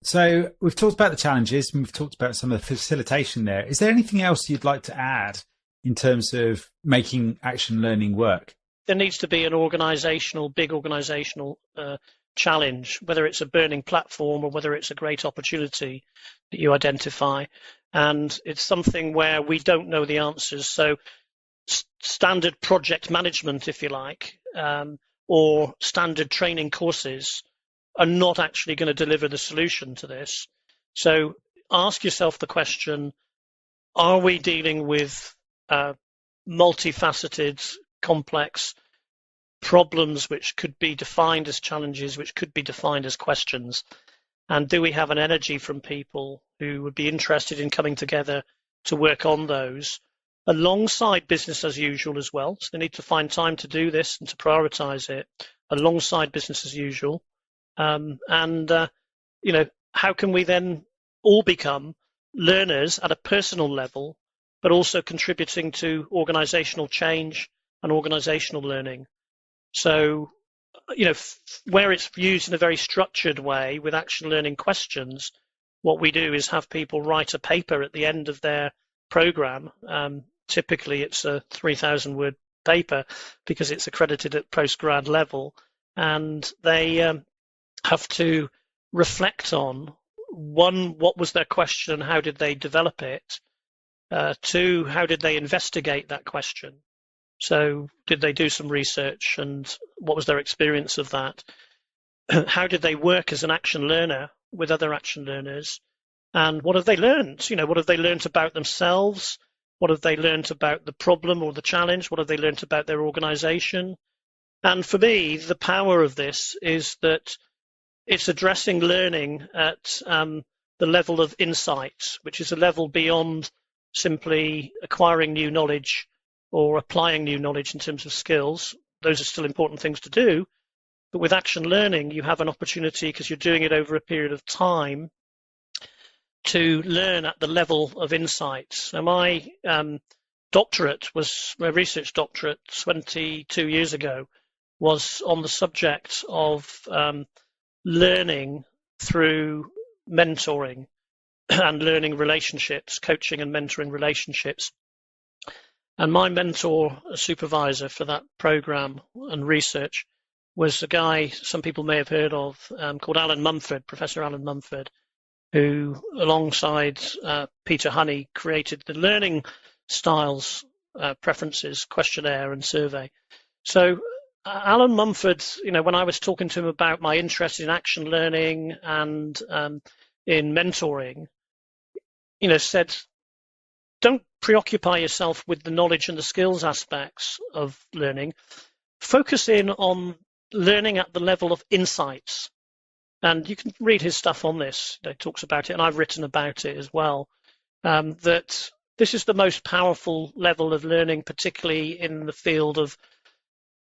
So we've talked about the challenges and we've talked about some of the facilitation there. Is there anything else you'd like to add in terms of making action learning work? There needs to be an big organisational challenge, whether it's a burning platform or whether it's a great opportunity that you identify. And it's something where we don't know the answers. So standard project management, if you like, or standard training courses are not actually going to deliver the solution to this. So ask yourself the question, are we dealing with multifaceted, complex problems which could be defined as challenges, which could be defined as questions? And do we have an energy from people who would be interested in coming together to work on those alongside business as usual as well? So they need to find time to do this and to prioritize it alongside business as usual. How can we then all become learners at a personal level, but also contributing to organizational change and organizational learning? So, where it's used in a very structured way with action learning questions, what we do is have people write a paper at the end of their program. Typically, it's a 3,000-word paper because it's accredited at postgrad level, and they have to reflect on, one, what was their question and how did they develop it? Two, how did they investigate that question? So did they do some research and what was their experience of that? How did they work as an action learner with other action learners? And what have they learned? What have they learned about themselves? What have they learned about the problem or the challenge? What have they learned about their organization? And for me, the power of this is that it's addressing learning at the level of insight, which is a level beyond simply acquiring new knowledge or applying new knowledge in terms of skills. Those are still important things to do. But with action learning, you have an opportunity, because you're doing it over a period of time, to learn at the level of insight. So my research doctorate 22 years ago was on the subject of learning through mentoring and learning relationships, coaching and mentoring relationships. And my mentor, a supervisor for that program and research, was a guy some people may have heard of called Alan Mumford, Professor Alan Mumford, who, alongside Peter Honey, created the Learning Styles Preferences Questionnaire and Survey. So Alan Mumford, when I was talking to him about my interest in action learning and in mentoring, said, don't preoccupy yourself with the knowledge and the skills aspects of learning. Focus in on learning at the level of insights. And you can read his stuff on this. He talks about it, and I've written about it as well, that this is the most powerful level of learning, particularly in the field of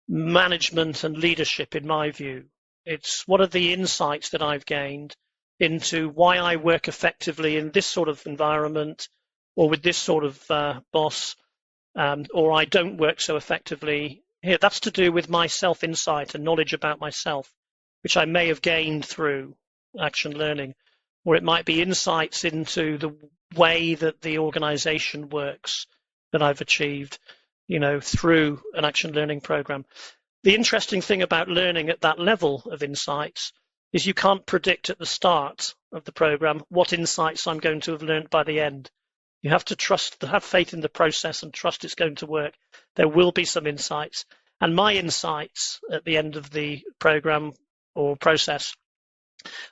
management and leadership, in my view. It's what are the insights that I've gained into why I work effectively in this sort of environment or with this sort of boss, or I don't work so effectively here. That's to do with my self-insight and knowledge about myself, which I may have gained through action learning, or it might be insights into the way that the organization works that I've achieved, through an action learning program. The interesting thing about learning at that level of insights is you can't predict at the start of the program what insights I'm going to have learned by the end. You have to have faith in the process and trust it's going to work. There will be some insights. And my insights at the end of the program or process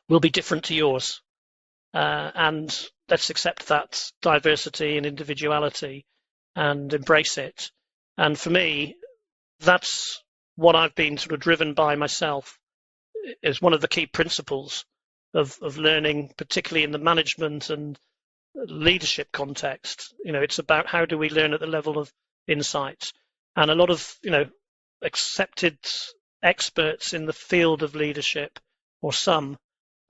will be different to yours. And let's accept that diversity and individuality and embrace it. And for me, that's what I've been sort of driven by myself, is one of the key principles of learning, particularly in the management and leadership context. It's about how do we learn at the level of insights. And a lot of, accepted experts in the field of leadership, or some,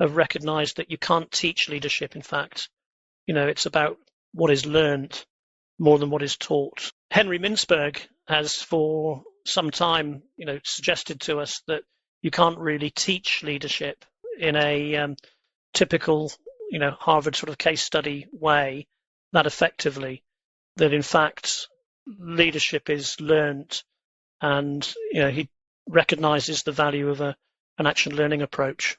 have recognized that you can't teach leadership. In fact, it's about what is learned more than what is taught. Henry Mintzberg has for some time, suggested to us that you can't really teach leadership in a typical, Harvard sort of case study way that effectively, that in fact leadership is learnt, and he recognises the value of an action learning approach.